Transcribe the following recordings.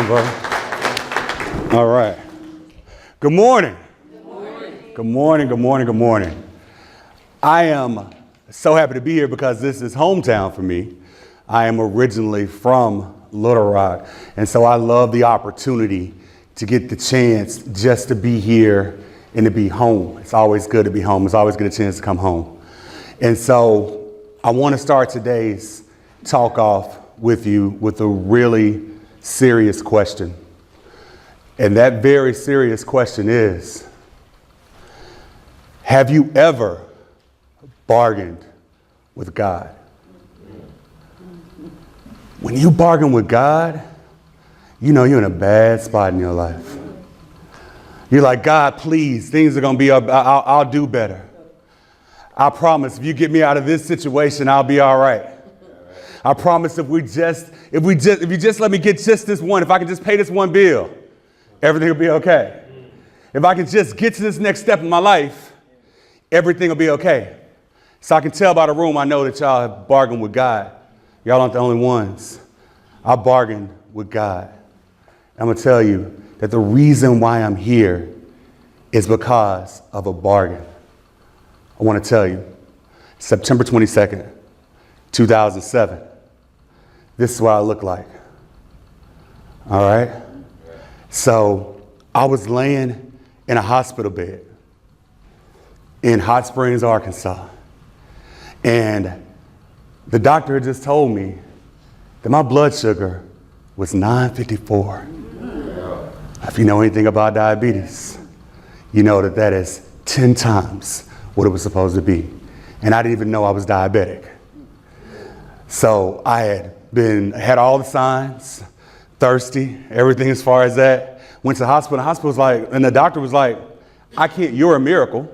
brother. All right. Good morning. Good morning. Good morning, good morning, good morning. I am so happy to be here because this is hometown for me. I am originally from Little Rock, and so I love the opportunity to get the chance just to be here and to be home. It's always good to be home. It's always good a chance to come home. And so I want to start today's talk off with you with a really serious question. And that very serious question is, have you ever bargained with God? When you bargain with God, you know you're in a bad spot in your life. You're like, God, please, things are going to be, I'll do better. I promise if you get me out of this situation, I'll be all right. I promise if you just let me get just this one, if I can just pay this one bill, everything will be okay. If I can just get to this next step in my life, everything will be okay. So I can tell by the room, I know that y'all have bargained with God. Y'all aren't the only ones. I bargained with God. I'm going to tell you that the reason why I'm here is because of a bargain. I want to tell you, September 22nd, 2007, this is what I look like. All right? So I was laying in a hospital bed in Hot Springs, Arkansas. And the doctor had just told me that my blood sugar was 954. If you know anything about diabetes, you know that that is 10 times what it was supposed to be. And I didn't even know I was diabetic. So I had all the signs, thirsty, everything as far as that. Went to the hospital. The hospital was like, and the doctor was like, you're a miracle.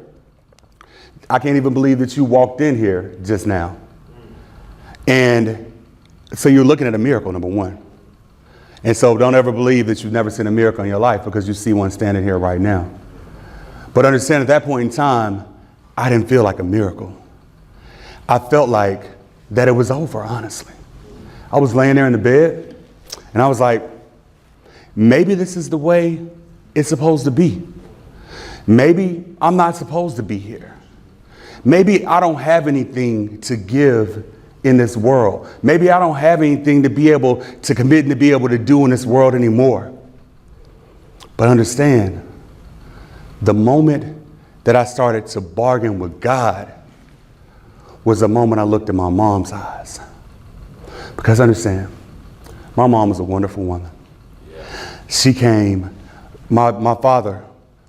I can't even believe that you walked in here just now. And so you're looking at a miracle, number one. And so don't ever believe that you've never seen a miracle in your life because you see one standing here right now. But understand at that point in time, I didn't feel like a miracle. I felt like that it was over, honestly. I was laying there in the bed and I was like, maybe this is the way it's supposed to be. Maybe I'm not supposed to be here. Maybe I don't have anything to give in this world. Maybe I don't have anything to be able to commit and to be able to do in this world anymore. But understand, the moment that I started to bargain with God was the moment I looked in my mom's eyes. Because understand, my mom was a wonderful woman. She came, my father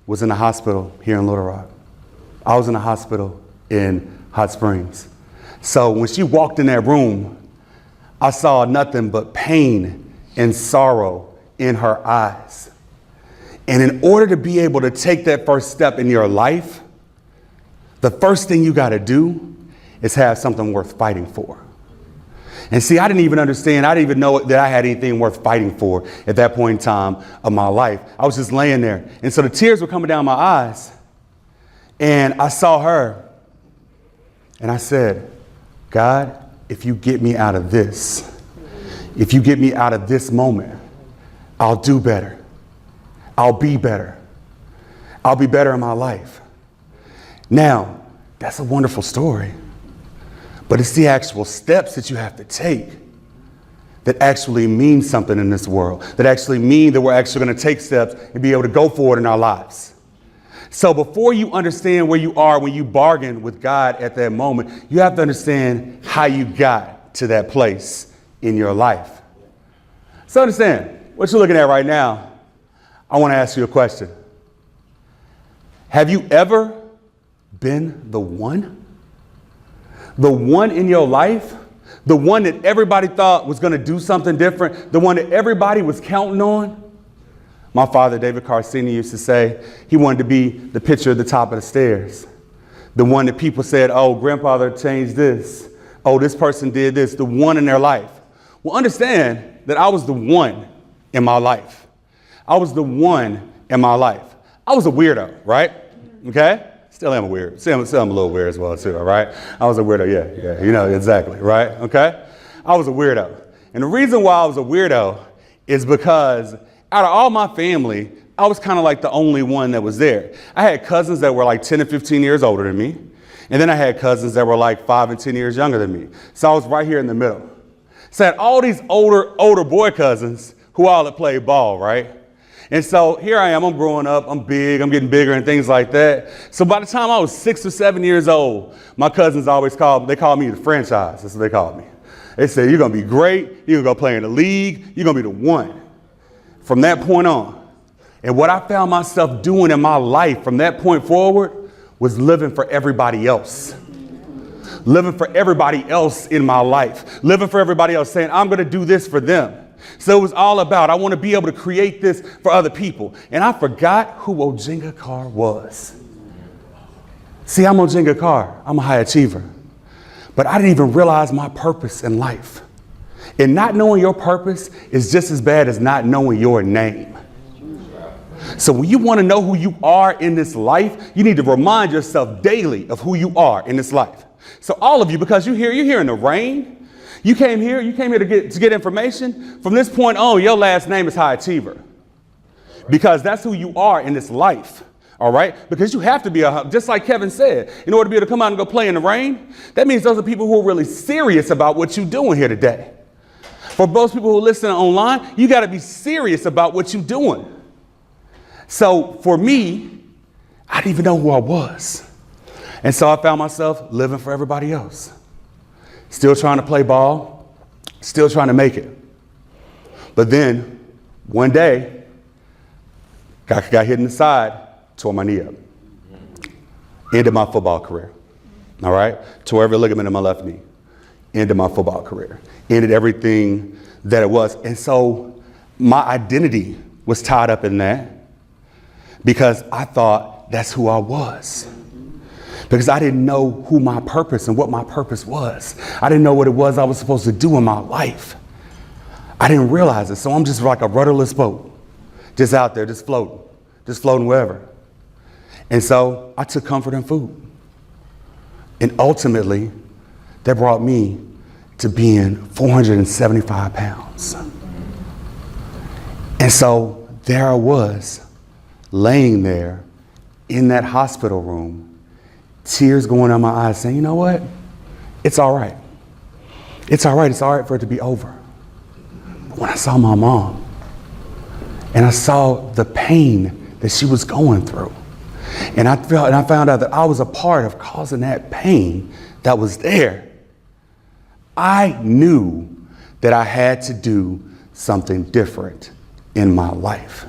was in the hospital here in Little Rock. I was in the hospital in Hot Springs. So when she walked in that room, I saw nothing but pain and sorrow in her eyes. And in order to be able to take that first step in your life, the first thing you got to do is have something worth fighting for. And see, I didn't even understand. I didn't even know that I had anything worth fighting for at that point in time of my life. I was just laying there. And so the tears were coming down my eyes. And I saw her. And I said, God, if you get me out of this, if you get me out of this moment, I'll do better. I'll be better. I'll be better in my life. Now, that's a wonderful story, but it's the actual steps that you have to take that actually mean something in this world, that actually mean that we're actually going to take steps and be able to go forward in our lives. So before you understand where you are when you bargain with God at that moment, you have to understand how you got to that place in your life. So understand what you're looking at right now. I want to ask you a question. Have you ever been the one? The one in your life? The one that everybody thought was going to do something different? The one that everybody was counting on? My father, David Carsini, used to say he wanted to be the pitcher at the top of the stairs. The one that people said, oh, grandfather changed this. Oh, this person did this. The one in their life. Well, understand that I was the one in my life. I was the one in my life. I was a weirdo, right? Okay? Still am a weird. Still I'm a little weird as well, too, all right? I was a weirdo, yeah, you know, exactly, right? Okay? I was a weirdo. And the reason why I was a weirdo is because out of all my family, I was kind of like the only one that was there. I had cousins that were like 10 and 15 years older than me. And then I had cousins that were like 5 and 10 years younger than me. So I was right here in the middle. So I had all these older boy cousins who all had played ball, right? And so here I am, I'm growing up, I'm big, I'm getting bigger and things like that. So by the time I was 6 or 7 years old, my cousins always called me the franchise. That's what they called me. They said, you're going to be great, you're going to go play in the league, you're going to be the one. From that point on. And what I found myself doing in my life from that point forward was living for everybody else. Living for everybody else in my life. Living for everybody else, saying, I'm going to do this for them. So it was all about, I want to be able to create this for other people. And I forgot who Ojinga Carr was. See, I'm Ojinga Carr. I'm a high achiever. But I didn't even realize my purpose in life. And not knowing your purpose is just as bad as not knowing your name. So when you want to know who you are in this life, you need to remind yourself daily of who you are in this life. So all of you, because you're here in the rain, you came here to get information. From this point on, your last name is High Achiever. Because that's who you are in this life. All right? Because you have to be, just like Kevin said, in order to be able to come out and go play in the rain. That means those are people who are really serious about what you're doing here today. For those people who listen online, you got to be serious about what you're doing. So for me, I didn't even know who I was. And so I found myself living for everybody else. Still trying to play ball, still trying to make it. But then one day, got hit in the side, tore my knee up. Ended my football career. All right? Tore every ligament in my left knee. Ended my football career. Ended everything that it was. And so my identity was tied up in that because I thought that's who I was. Because I didn't know who my purpose and what my purpose was. I didn't know what it was I was supposed to do in my life. I didn't realize it. So I'm just like a rudderless boat, just out there, just floating wherever. And so I took comfort in food. And ultimately, that brought me to being 475 pounds. And so there I was, laying there in that hospital room, tears going down my eyes, saying, you know what? It's all right. It's all right. It's all right for it to be over. But when I saw my mom and I saw the pain that she was going through, and I found out that I was a part of causing that pain that was there, I knew that I had to do something different in my life.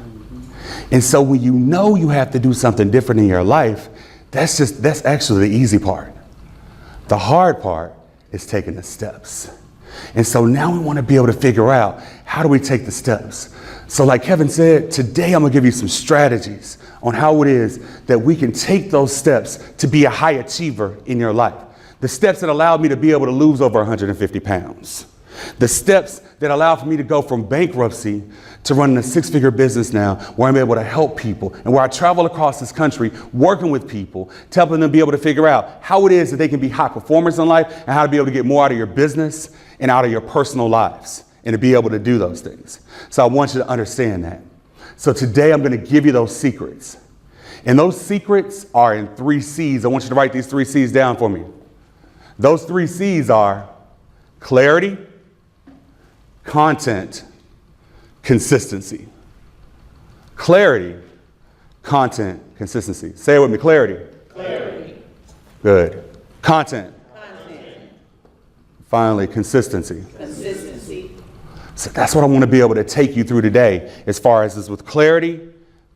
And so when you know you have to do something different in your life, that's actually the easy part. The hard part is taking the steps. And so now we want to be able to figure out, how do we take the steps? So like Kevin said, today I'm going to give you some strategies on how it is that we can take those steps to be a high achiever in your life. The steps that allowed me to be able to lose over 150 pounds. The steps that allow for me to go from bankruptcy to running a 6-figure business now, where I'm able to help people and where I travel across this country working with people, to helping them be able to figure out how it is that they can be high performers in life and how to be able to get more out of your business and out of your personal lives and to be able to do those things. So I want you to understand that. So today I'm going to give you those secrets. And those secrets are in 3 C's. I want you to write these 3 C's down for me. Those 3 C's are clarity, content, consistency. Clarity, content, consistency. Say it with me, clarity. Clarity. Good. Content. Content. Finally, consistency. Consistency. So that's what I want to be able to take you through today, as far as is with clarity,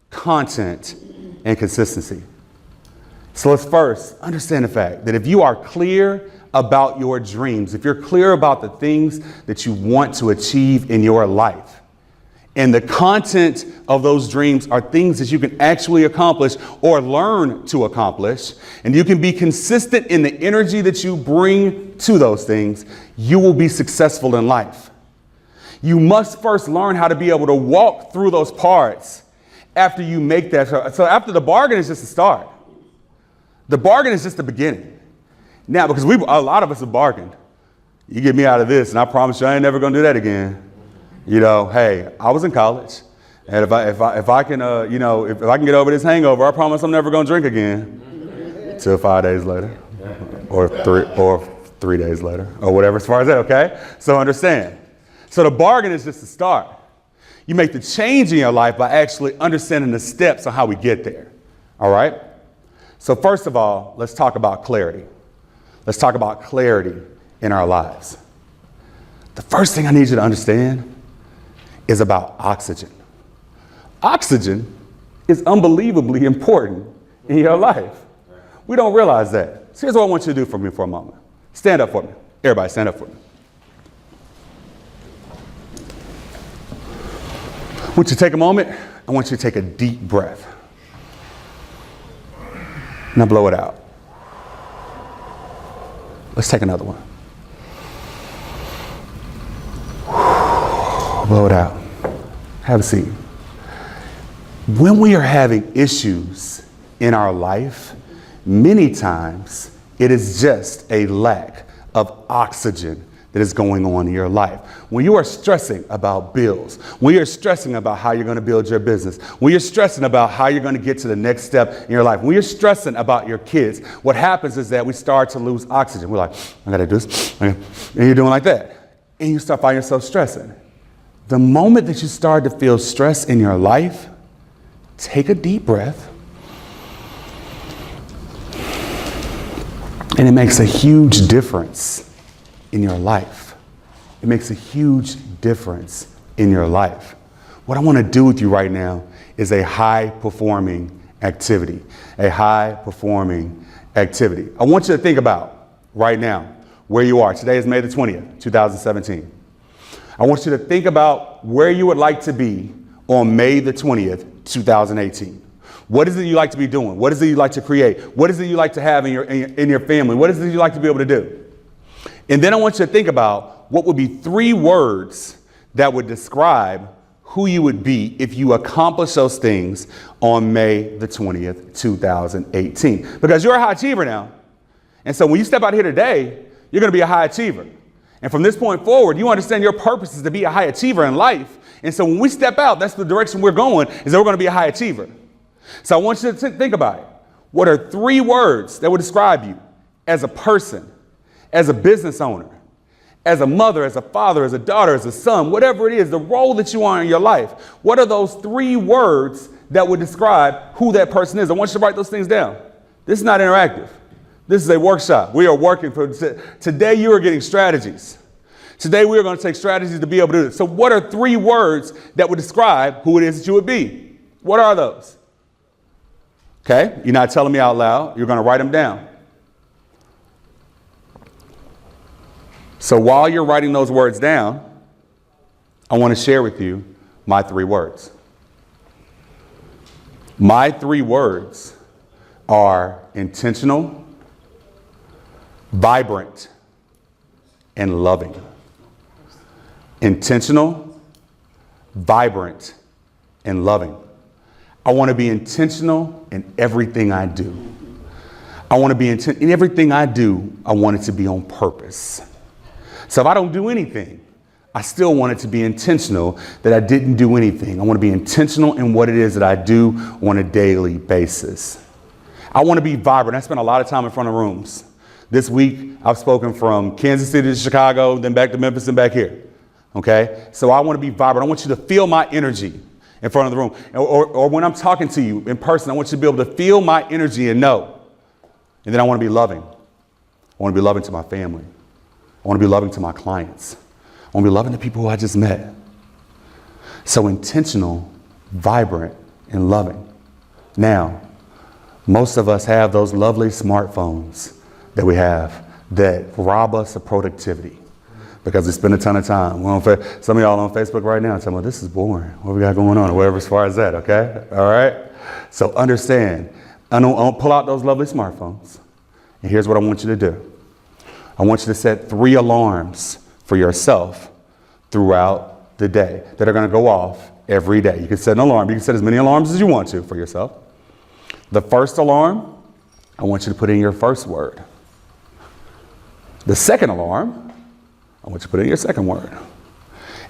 content, and consistency. So let's first understand the fact that if you are clear about your dreams, if you're clear about the things that you want to achieve in your life, and the content of those dreams are things that you can actually accomplish or learn to accomplish, and you can be consistent in the energy that you bring to those things, you will be successful in life. You must first learn how to be able to walk through those parts after you make that. So after the bargain is just the start. The bargain is just the beginning. Now, because a lot of us have bargained. You get me out of this, and I promise you I ain't never going to do that again. You know, hey, I was in college. And if I can, if I can get over this hangover, I promise I'm never going to drink again. Till 5 days later, or 3 days later, or whatever. As far as that, okay? So understand. So the bargain is just the start. You make the change in your life by actually understanding the steps on how we get there. All right? So first of all, let's talk about clarity. Let's talk about clarity in our lives. The first thing I need you to understand is about oxygen. Oxygen is unbelievably important in your life. We don't realize that. So here's what I want you to do for me for a moment. Stand up for me. Everybody stand up for me. I want you to take a moment. I want you to take a deep breath. Now blow it out. Let's take another one. Blow it out. Have a seat. When we are having issues in our life, many times it is just a lack of oxygen that is going on in your life. When you are stressing about bills, when you're stressing about how you're going to build your business, when you're stressing about how you're going to get to the next step in your life, when you're stressing about your kids, what happens is that we start to lose oxygen. We're like, I got to do this. And you're doing like that. And you start finding yourself stressing. The moment that you start to feel stress in your life, take a deep breath. And it makes a huge difference in your life. It makes a huge difference in your life. What I want to do with you right now is a high-performing activity. A high-performing activity. I want you to think about right now where you are. Today is May the 20th, 2017. I want you to think about where you would like to be on May the 20th, 2018. What is it you like to be doing? What is it you like to create? What is it you like to have in your family? What is it you like to be able to do? And then I want you to think about what would be 3 words that would describe who you would be if you accomplish those things on May the 20th, 2018. Because you're a high achiever now. And so when you step out here today, you're going to be a high achiever. And from this point forward, you understand your purpose is to be a high achiever in life. And so when we step out, that's the direction we're going, is that we're going to be a high achiever. So I want you to think about it. What are 3 words that would describe you as a person, as a business owner, as a mother, as a father, as a daughter, as a son, whatever it is, the role that you are in your life? What are those 3 words that would describe who that person is? I want you to write those things down. This is not interactive. This is a workshop. We are working for today. You are getting strategies. Today we are going to take strategies to be able to do this. So what are 3 words that would describe who it is that you would be? What are those? Okay, you're not telling me out loud. You're going to write them down. So while you're writing those words down, I want to share with you my 3 words. My 3 words are intentional, vibrant, and loving. Intentional, vibrant, and loving. I want to be intentional in everything I do. I want to be in everything I do. I want it to be on purpose. So if I don't do anything, I still want it to be intentional that I didn't do anything. I want to be intentional in what it is that I do on a daily basis. I want to be vibrant. I spend a lot of time in front of rooms. This week, I've spoken from Kansas City to Chicago, then back to Memphis and back here. Okay? So I want to be vibrant. I want you to feel my energy in front of the room. Or when I'm talking to you in person, I want you to be able to feel my energy and know. And then I want to be loving. I want to be loving to my family. I want to be loving to my clients. I want to be loving to people who I just met. So intentional, vibrant, and loving. Now, most of us have those lovely smartphones that we have that rob us of productivity because we spend a ton of time. Some of y'all on Facebook right now telling me, this is boring. What we got going on or whatever as far as that, okay? All right? So understand, I'll pull out those lovely smartphones. And here's what I want you to do. I want you to set 3 alarms for yourself throughout the day that are going to go off every day. You can set an alarm. You can set as many alarms as you want to for yourself. The first alarm, I want you to put in your first word. The second alarm, I want you to put in your second word.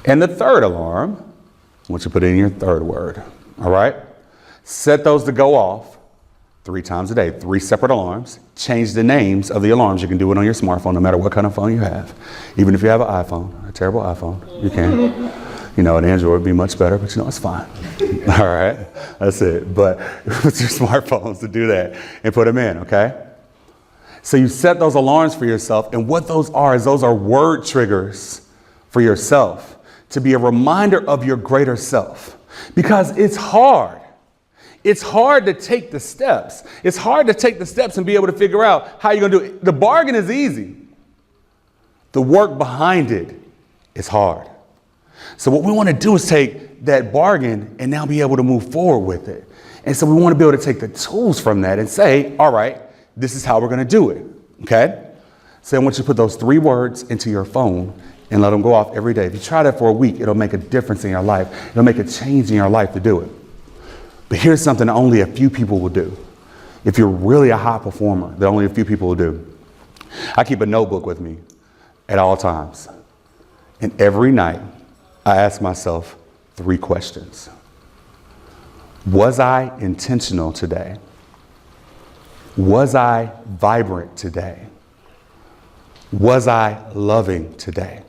And the third alarm, I I want you to put in your third word. All right? Set those to go off 3 times a day, 3 separate alarms. Change the names of the alarms. You can do it on your smartphone, no matter what kind of phone you have. Even if you have an iPhone, a terrible iPhone, you can. You know, an Android would be much better, but you know, it's fine. All right, that's it. But with your smartphones to do that and put them in, okay? So you set those alarms for yourself, and what those are is those are word triggers for yourself to be a reminder of your greater self. Because it's hard. It's hard to take the steps. It's hard to take the steps and be able to figure out how you're going to do it. The bargain is easy. The work behind it is hard. So what we want to do is take that bargain and now be able to move forward with it. And so we want to be able to take the tools from that and say, all right, this is how we're going to do it. Okay? So I want you to put those 3 words into your phone and let them go off every day. If you try that for a week, it'll make a difference in your life. It'll make a change in your life to do it. But here's something that only a few people will do. If you're really a high performer, that only a few people will do. I keep a notebook with me at all times. And every night, I ask myself 3 questions. Was I intentional today? Was I vibrant today? Was I loving today?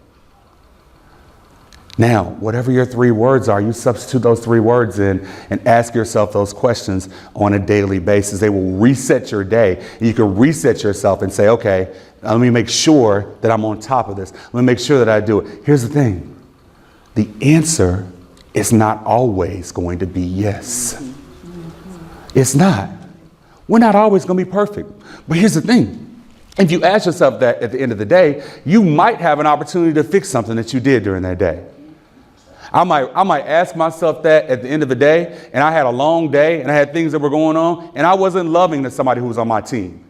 Now, whatever your 3 words are, you substitute those 3 words in and ask yourself those questions on a daily basis. They will reset your day. You can reset yourself and say, okay, let me make sure that I'm on top of this. Let me make sure that I do it. Here's the thing. The answer is not always going to be yes. It's not. We're not always going to be perfect. But here's the thing. If you ask yourself that at the end of the day, you might have an opportunity to fix something that you did during that day. I might ask myself that at the end of the day, and I had a long day and I had things that were going on, and I wasn't loving to somebody who was on my team.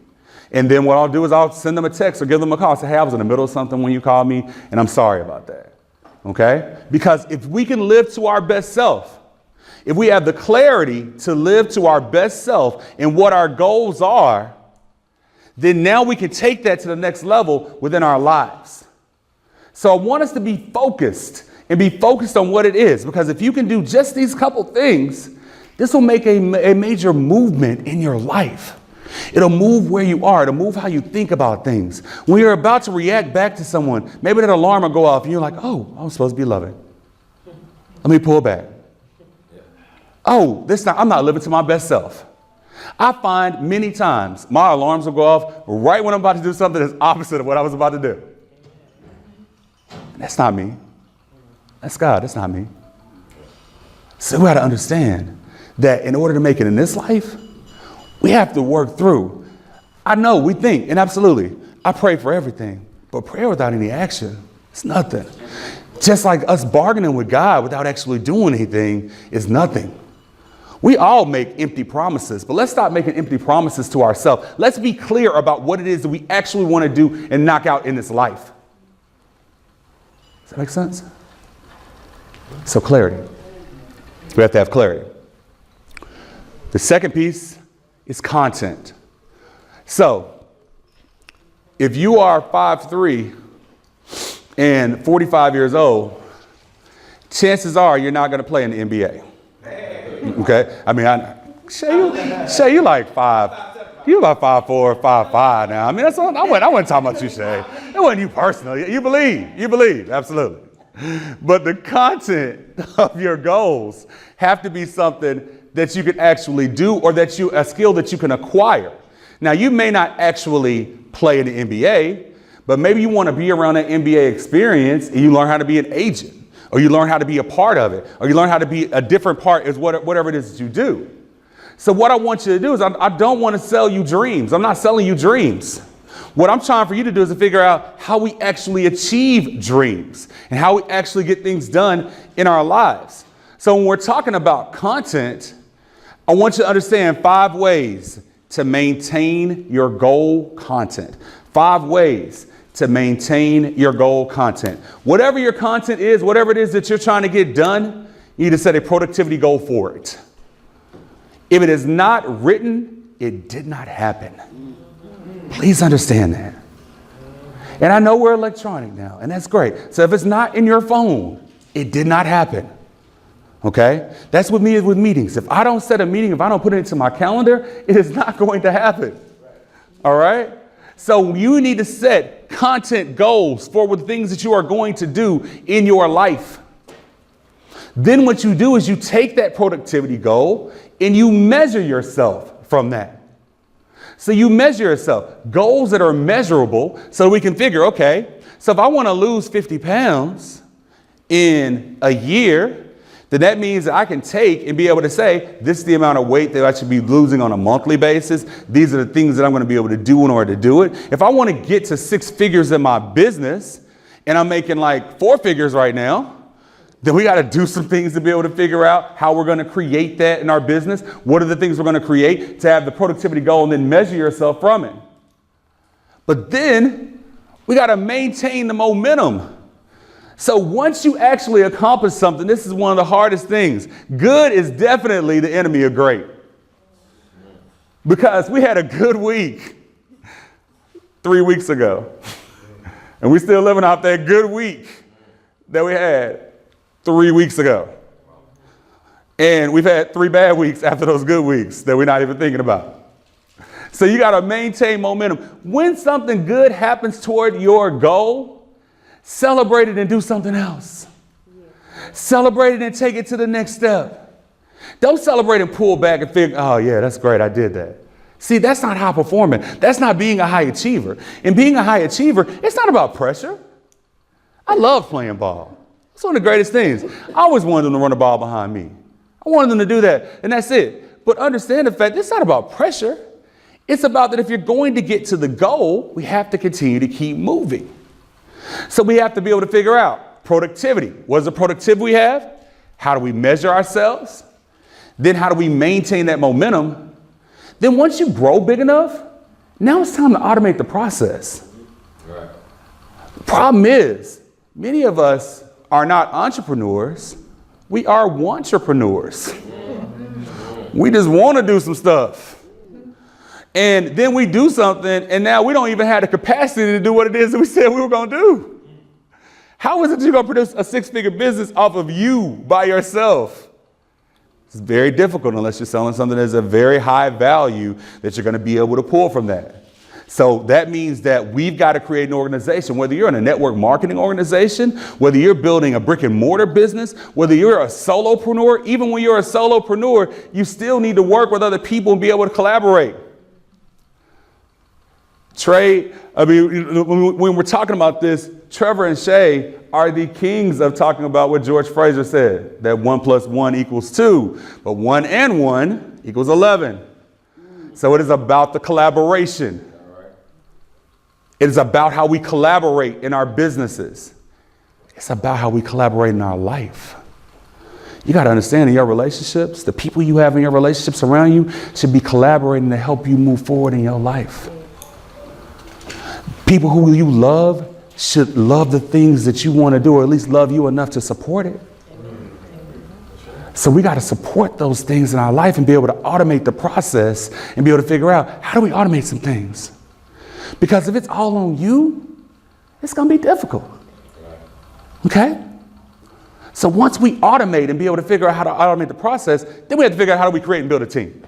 And then what I'll do is I'll send them a text or give them a call. Say, hey, I was in the middle of something when you called me, and I'm sorry about that. Okay? Because if we can live to our best self, if we have the clarity to live to our best self and what our goals are, then now we can take that to the next level within our lives. So I want us to be focused and be focused on what it is, because if you can do just these couple things, this will make a major movement in your life. It'll move where you are. It'll move how you think about things. When you're about to react back to someone, maybe that alarm will go off and you're like, oh, I'm supposed to be loving. Let me pull back. Oh, I'm not living to my best self. I find many times my alarms will go off right when I'm about to do something that's opposite of what I was about to do. That's not me. That's God. That's not me. So we got to understand that in order to make it in this life, we have to work through. I know we think, and absolutely, I pray for everything, but prayer without any action, it's nothing. Just like us bargaining with God without actually doing anything is nothing. We all make empty promises, but let's stop making empty promises to ourselves. Let's be clear about what it is that we actually want to do and knock out in this life. Does that make sense? So clarity. We have to have clarity. The second piece is content. So if you are 5'3" and 45 years old, chances are you're not going to play in the NBA. Okay? I mean, Shay, you like 5. You about 5'4", 5'5" now. I mean, that's all, I wasn't talking about you, Shay. It wasn't you personally. You believe, absolutely. But the content of your goals have to be something that you can actually do, or a skill that you can acquire. Now, you may not actually play in the NBA, but maybe you want to be around that NBA experience and you learn how to be an agent, or you learn how to be a part of it, or you learn how to be a different part is whatever it is that you do. So what I want you to do is I don't want to sell you dreams. I'm not selling you dreams. What I'm trying for you to do is to figure out how we actually achieve dreams and how we actually get things done in our lives. So when we're talking about content, I want you to understand 5 ways to maintain your goal content. 5 ways to maintain your goal content. Whatever your content is, whatever it is that you're trying to get done, you need to set a productivity goal for it. If it is not written, it did not happen. Please understand that. And I know we're electronic now, and that's great. So if it's not in your phone, it did not happen. Okay? That's with me with meetings. If I don't set a meeting, if I don't put it into my calendar, it is not going to happen. All right? So you need to set content goals for the things that you are going to do in your life. Then what you do is you take that productivity goal and you measure yourself from that. So you measure yourself, goals that are measurable, so we can figure, okay, so if I want to lose 50 pounds in a year, then that means that I can take and be able to say, this is the amount of weight that I should be losing on a monthly basis. These are the things that I'm going to be able to do in order to do it. If I want to get to 6 figures in my business and I'm making like 4 figures right now, then we got to do some things to be able to figure out how we're going to create that in our business. What are the things we're going to create to have the productivity goal and then measure yourself from it. But then we got to maintain the momentum. So once you actually accomplish something, this is one of the hardest things. Good is definitely the enemy of great. Because we had a good week 3 weeks ago. And we're still living off that good week that we had 3 weeks ago. And we've had 3 bad weeks after those good weeks that we're not even thinking about. So you got to maintain momentum. When something good happens toward your goal, celebrate it and do something else. Celebrate it and take it to the next step. Don't celebrate and pull back and think, oh yeah, that's great, I did that. See, that's not high performing. That's not being a high achiever. And being a high achiever, it's not about pressure. I love playing ball. It's one of the greatest things. I always wanted them to run the ball behind me. I wanted them to do that, and that's it. But understand the fact, it's not about pressure. It's about that if you're going to get to the goal, we have to continue to keep moving. So we have to be able to figure out productivity. What is the productivity we have? How do we measure ourselves? Then how do we maintain that momentum? Then once you grow big enough, now it's time to automate the process. Right. The problem is, many of us are not entrepreneurs. We are wantrepreneurs. We just want to do some stuff. And then we do something, and now we don't even have the capacity to do what it is that we said we were going to do. How is it you're going to produce a 6-figure business off of you by yourself? It's very difficult unless you're selling something that's a very high value that you're going to be able to pull from that. So that means that we've got to create an organization, whether you're in a network marketing organization, whether you're building a brick and mortar business, whether you're a solopreneur. Even when you're a solopreneur, you still need to work with other people and be able to collaborate. Trey, when we're talking about this, Trevor and Shay are the kings of talking about what George Fraser said, that 1 + 1 = 2, but 1 and 1 = 11. So it is about the collaboration. It is about how we collaborate in our businesses. It's about how we collaborate in our life. You got to understand in your relationships, the people you have in your relationships around you should be collaborating to help you move forward in your life. People who you love should love the things that you want to do, or at least love you enough to support it. So we got to support those things in our life and be able to automate the process and be able to figure out, how do we automate some things? Because if it's all on you, it's going to be difficult. Okay? So once we automate and be able to figure out how to automate the process, then we have to figure out how do we create and build a team.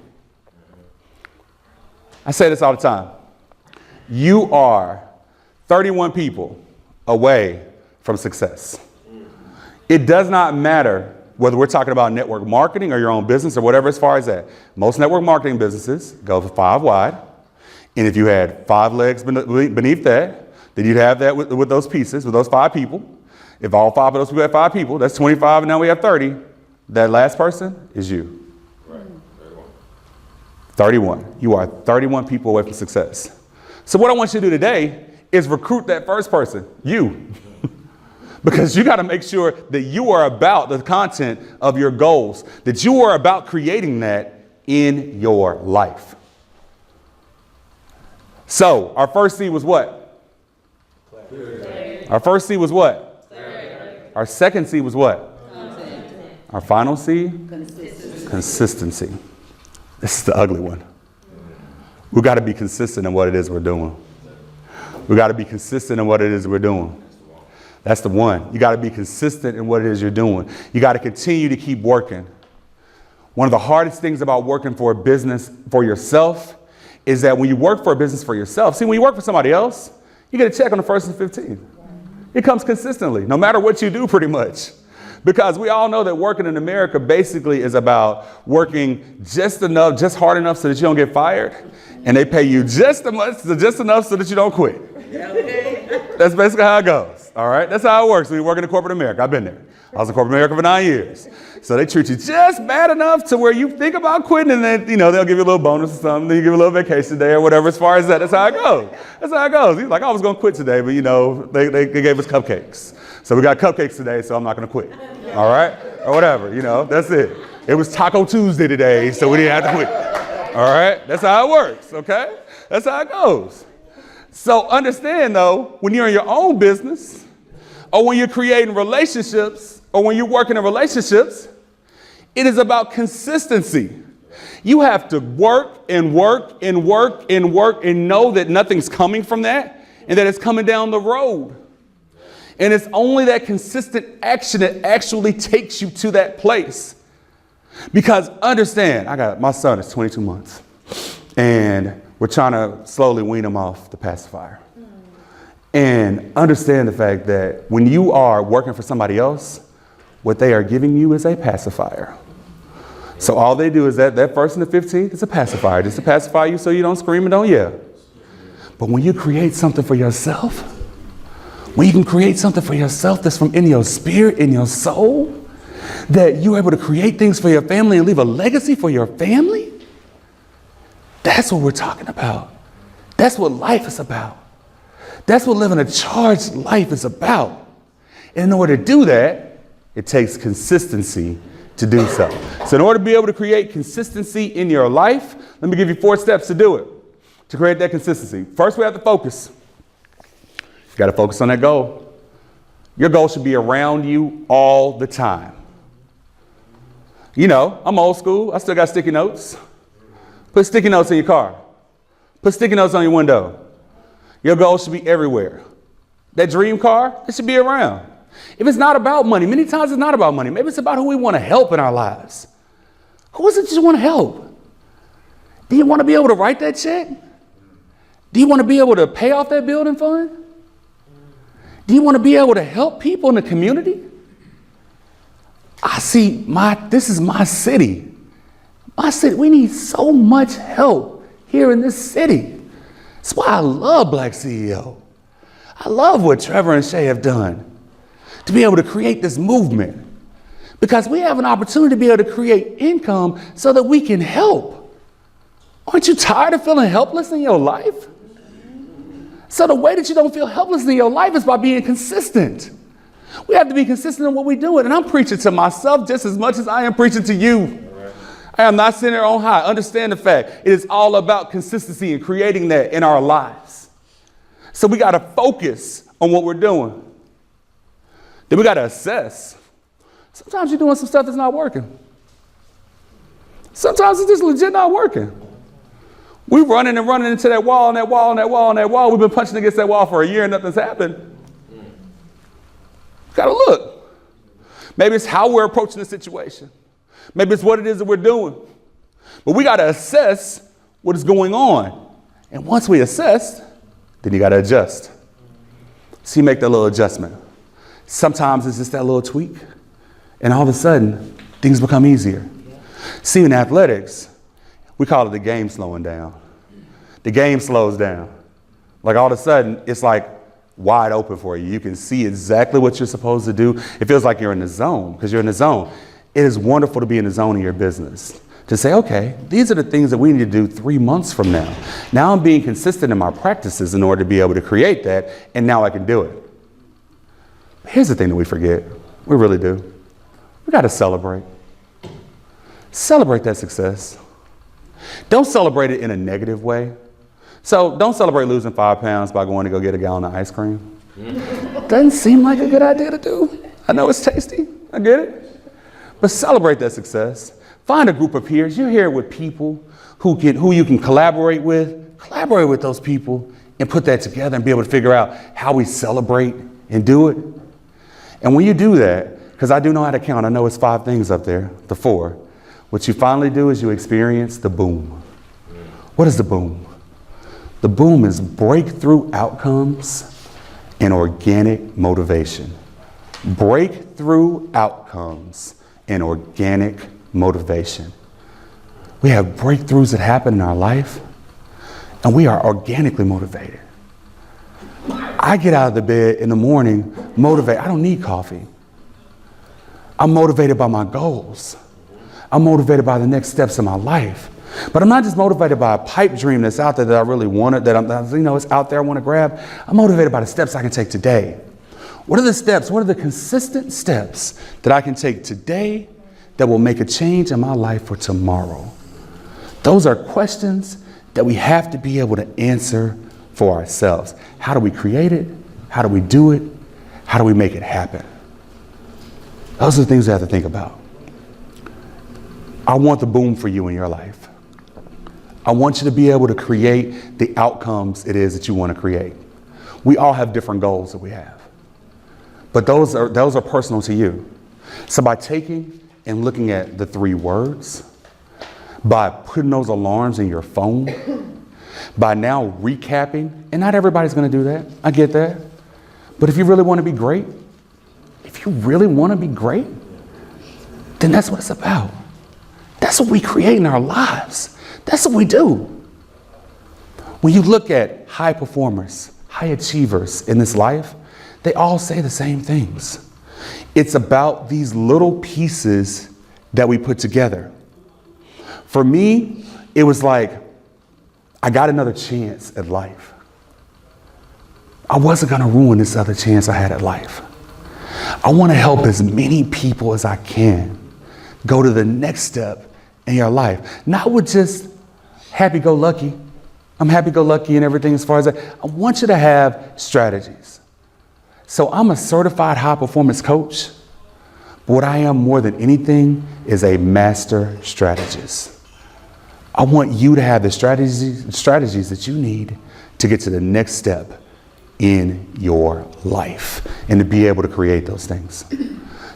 I say this all the time. You are 31 people away from success. It does not matter whether we're talking about network marketing or your own business or whatever as far as that. Most network marketing businesses go for 5 wide. And if you had 5 legs beneath that, then you'd have that with those pieces, with those 5 people. If all 5 of those people had 5 people, that's 25, and now we have 30. That last person is you. Right. 31. You are 31 people away from success. So what I want you to do today is recruit that first person, you. Because you got to make sure that you are about the content of your goals, that you are about creating that in your life. So our first C was what? Clarity. Our first C was what? Clarity. Our second C was what? Content. Our final C? Consistency. This is the ugly one. We got to be consistent in what it is we're doing. We got to be consistent in what it is we're doing. That's the one. You got to be consistent in what it is you're doing. You got to continue to keep working. One of the hardest things about working for a business for yourself is that when you work for a business for yourself, see, when you work for somebody else, you get a check on the 1st and 15th. It comes consistently, no matter what you do, pretty much. Because we all know that working in America basically is about working just hard enough so that you don't get fired, and they pay you just enough so that you don't quit. That's basically how it goes. All right, that's how it works when you work in corporate America. I've been there. I was in corporate America for 9 years. So they treat you just bad enough to where you think about quitting, and then, they'll give you a little bonus or something. Then you give a little vacation day or whatever. As far as that, that's how it goes. That's how it goes. He's like, I was going to quit today, but they gave us cupcakes. So we got cupcakes today, so I'm not going to quit. All right, or whatever. That's it. It was Taco Tuesday today, so we didn't have to quit. All right, that's how it works. Okay, that's how it goes. So understand though, when you're in your own business, or when you're creating relationships, or when you're working in relationships, it is about consistency. You have to work and work and work and work and know that nothing's coming from that and that it's coming down the road. And it's only that consistent action that actually takes you to that place. Because understand, my son is 22 months and we're trying to slowly wean him off the pacifier. And understand the fact that when you are working for somebody else, what they are giving you is a pacifier. So all they do is that 1st and the 15th is a pacifier, just to pacify you so you don't scream and don't yell. But when you create something for yourself, when you can create something for yourself that's from in your spirit, in your soul, that you're able to create things for your family and leave a legacy for your family, that's what we're talking about. That's what life is about. That's what living a charged life is about. And in order to do that, it takes consistency to do so. So in order to be able to create consistency in your life, let me give you 4 steps to do it, to create that consistency. First, we have to focus. You got to focus on that goal. Your goal should be around you all the time. I'm old school. I still got sticky notes. Put sticky notes in your car. Put sticky notes on your window. Your goal should be everywhere. That dream car, it should be around. If it's not about money, many times it's not about money. Maybe it's about who we want to help in our lives. Who is it you want to help? Do you want to be able to write that check? Do you want to be able to pay off that building fund? Do you want to be able to help people in the community? This is my city. My city, we need so much help here in this city. That's why I love Black CEO. I love what Trevor and Shay have done to be able to create this movement, because we have an opportunity to be able to create income so that we can help. Aren't you tired of feeling helpless in your life? So the way that you don't feel helpless in your life is by being consistent. We have to be consistent in what we're doing. And I'm preaching to myself just as much as I am preaching to you. I am not sitting there on high. Understand the fact it is all about consistency and creating that in our lives. So we got to focus on what we're doing. Then we got to assess. Sometimes you're doing some stuff that's not working. Sometimes it's just legit not working. We're running into that wall and that wall and that wall and that wall. We've been punching against that wall for a year and nothing's happened. Got to look. Maybe it's how we're approaching the situation. Maybe it's what it is that we're doing. But we got to assess what is going on. And once we assess, then you got to adjust. So you make that little adjustment. Sometimes it's just that little tweak. And all of a sudden, things become easier. See, in athletics, we call it the game slowing down. The game slows down. Like all of a sudden, it's like wide open for you. You can see exactly what you're supposed to do. It feels like you're in the zone because you're in the zone. It is wonderful to be in the zone of your business. To say, okay, these are the things that we need to do 3 months from now. Now I'm being consistent in my practices in order to be able to create that, and now I can do it. But here's the thing that we forget. We really do. We got to celebrate. Celebrate that success. Don't celebrate it in a negative way. So don't celebrate losing 5 pounds by going to go get a gallon of ice cream. Doesn't seem like a good idea to do. I know it's tasty. I get it. But celebrate that success. Find a group of peers. You're here with people who you can collaborate with. Collaborate with those people and put that together and be able to figure out how we celebrate and do it. And when you do that, because I do know how to count, I know it's 5 things up there, the 4. What you finally do is you experience the boom. What is the boom? The boom is breakthrough outcomes and organic motivation. Breakthrough outcomes and organic motivation. We have breakthroughs that happen in our life, and we are organically motivated. I get out of the bed in the morning motivated. I don't need coffee. I'm motivated by my goals. I'm motivated by the next steps in my life. But I'm not just motivated by a pipe dream that's out there that I really wanted, it's out there I want to grab. I'm motivated by the steps I can take today. What are the steps? What are the consistent steps that I can take today that will make a change in my life for tomorrow? Those are questions that we have to be able to answer for ourselves. How do we create it? How do we do it? How do we make it happen? Those are the things we have to think about. I want the boom for you in your life. I want you to be able to create the outcomes it is that you want to create. We all have different goals that we have, but those are personal to you. So by taking and looking at the 3 words, by putting those alarms in your phone, by now recapping, and not everybody's going to do that. I get that. But if you really want to be great, then that's what it's about. That's what we create in our lives. That's what we do. When you look at high performers, high achievers in this life, they all say the same things. It's about these little pieces that we put together. For me, it was like, I got another chance at life. I wasn't going to ruin this other chance I had at life. I want to help as many people as I can go to the next step in your life. Not with just happy-go-lucky. I'm happy-go-lucky and everything as far as that. I want you to have strategies. So I'm a certified high-performance coach, but what I am more than anything is a master strategist. I want you to have the strategies that you need to get to the next step in your life and to be able to create those things.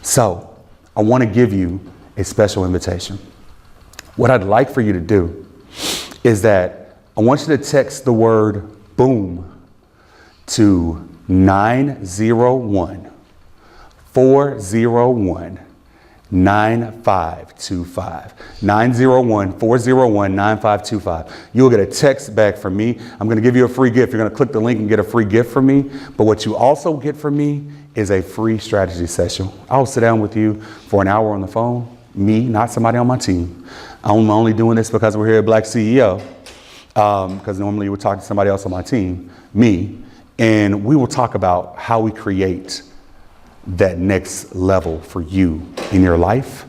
So I want to give you a special invitation. What I'd like for you to do is that I want you to text the word boom to 901-401-9525. 901-401-9525. You'll get a text back from me. I'm going to give you a free gift. You're going to click the link and get a free gift from me. But what you also get from me is a free strategy session. I'll sit down with you for an hour on the phone. Me, not somebody on my team. I'm only doing this because we're here at Black CEO. Because normally you would talk to somebody else on my team, me, and we will talk about how we create that next level for you in your life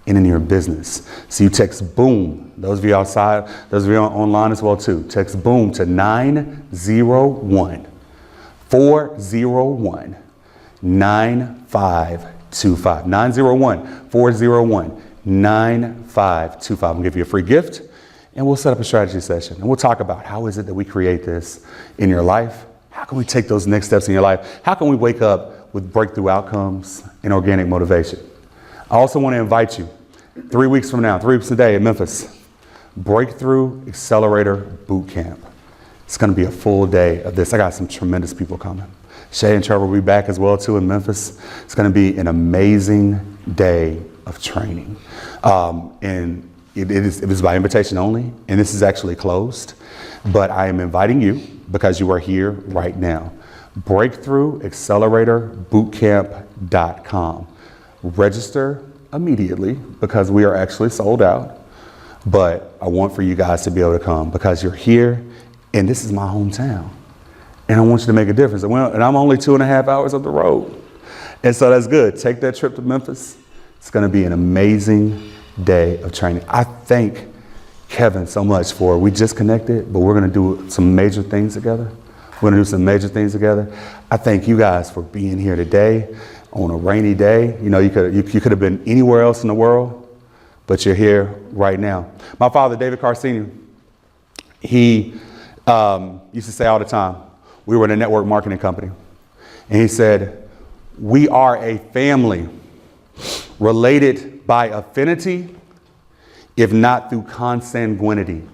and in your business. So you text boom. Those of you outside, those of you online as well too. Text boom to 901-401-9525. 901-401-9525. I'm gonna give you a free gift, and we'll set up a strategy session, and we'll talk about how is it that we create this in your life. How can we take those next steps in your life? How can we wake up with breakthrough outcomes and organic motivation? I also want to invite you 3 weeks from now, 3 weeks today in Memphis, Breakthrough Accelerator Boot Camp. It's going to be a full day of this. I got some tremendous people coming. Shay and Trevor will be back as well too in Memphis. It's going to be an amazing day of training. And it is by invitation only, and this is actually closed, but I am inviting you because you are here right now. BreakthroughAcceleratorBootcamp.com. Register immediately because we are actually sold out, but I want for you guys to be able to come because you're here and this is my hometown and I want you to make a difference. And I'm only 2.5 hours up the road. And so that's good. Take that trip to Memphis. It's going to be an amazing day of training. I thank Kevin so much for, we just connected, but we're going to do some major things together. We're going to do some major things together. I thank you guys for being here today on a rainy day. You know, you could have been anywhere else in the world, but you're here right now. My father, David Carr Sr., he used to say all the time, we were in a network marketing company, and he said, we are a family related by affinity, if not through consanguinity.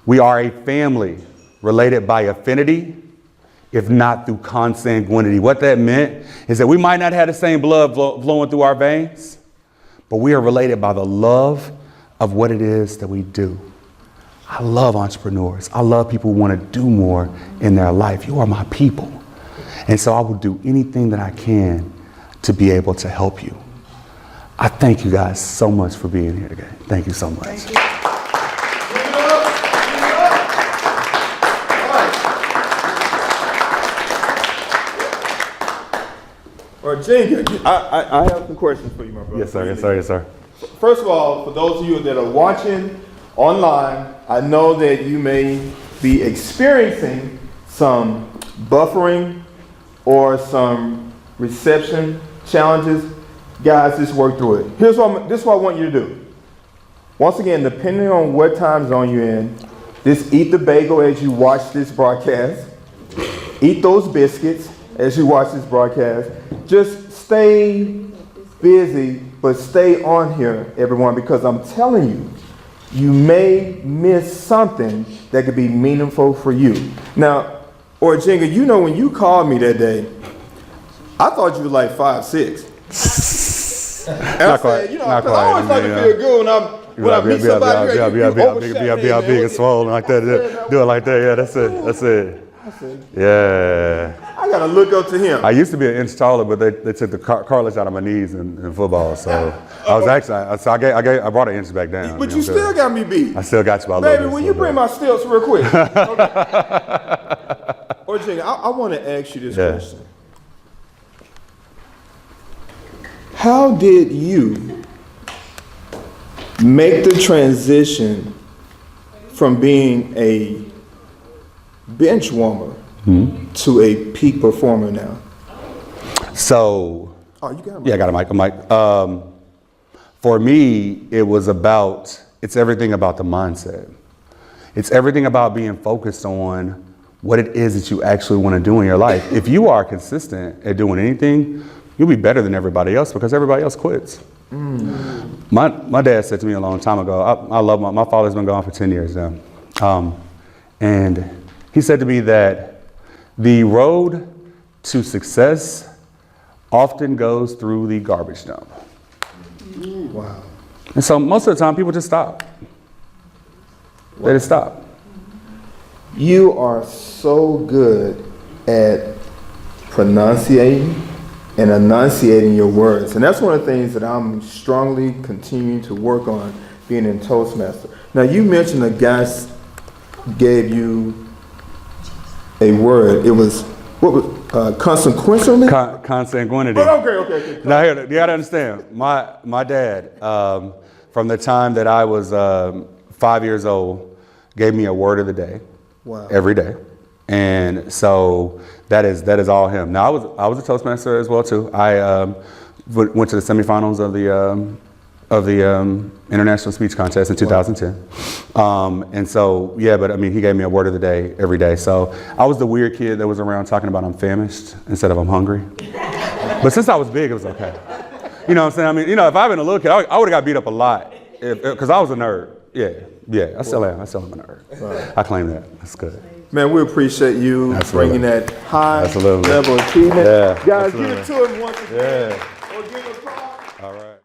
We are a family related by affinity, if not through consanguinity. What that meant is that we might not have the same blood flowing through our veins, but we are related by the love of what it is that we do. I love entrepreneurs. I love people who want to do more in their life. You are my people. And so I will do anything that I can to be able to help you. I thank you guys so much for being here today. Thank you so much. Thank you. Or Jenga, I have some questions for you, my brother. Yes, sir. Yes, sir. Yes, sir. First of all, for those of you that are watching online, I know that you may be experiencing some buffering or some reception challenges. Guys, just work through it. This is what I want you to do. Once again, depending on what time zone you're in, just eat the bagel as you watch this broadcast. Eat those biscuits as you watch this broadcast. Just stay busy, but stay on here, everyone, because I'm telling you, you may miss something that could be meaningful for you. Now, Orjinga, you know when you called me that day, I thought you were like 5'6". And I said, you know, because I always like to feel good when I meet somebody here, you overshot me, big and swollen like that. Do it like that. Yeah, that's it. That's it. Yeah. I gotta look up to him. I used to be an inch taller, but they took the cartilage out of my knees in football. So I was actually, so I brought an inch back down. But you still got me beat. I still got you by a little Baby, bit. will you bring my stilts real quick? Orjinga, I want to ask you this question. How did you make the transition from being a bench warmer to a peak performer now? So, Oh, you got a mic. yeah, I got a mic. For me, it's everything about the mindset. It's everything about being focused on what it is that you actually want to do in your life. If you are consistent at doing anything, you'll be better than everybody else because everybody else quits. My dad said to me a long time ago, I love my father's been gone for 10 years now. And he said to me that the road to success often goes through the garbage dump. Wow. And so most of the time people just stop. They just stop. You are so good at pronunciating and enunciating your words. And that's one of the things that I'm strongly continuing to work on being in Toastmaster. Now, you mentioned a guy gave you a word. It was, what was, consequentially? Consanguinity. Okay. Now here, you gotta understand, my dad, from the time that I was 5 years old, gave me a word of the day. Wow. Every day. And so that is all him. Now I was a Toastmaster as well too. I went to the semifinals of the International Speech Contest in 2010. And so, yeah, but I mean, he gave me a word of the day every day. So I was the weird kid that was around talking about I'm famished instead of I'm hungry. But since I was big, it was okay. You know what I'm saying? I mean, you know, if I'd been a little kid, I would have got beat up a lot because I was a nerd. Yeah, I still am a nerd. Right. I claim that. That's good. Man, we appreciate you bringing that high level achievement. Yeah, guys, give it to him once again. Yeah. Or give him a applause. All right.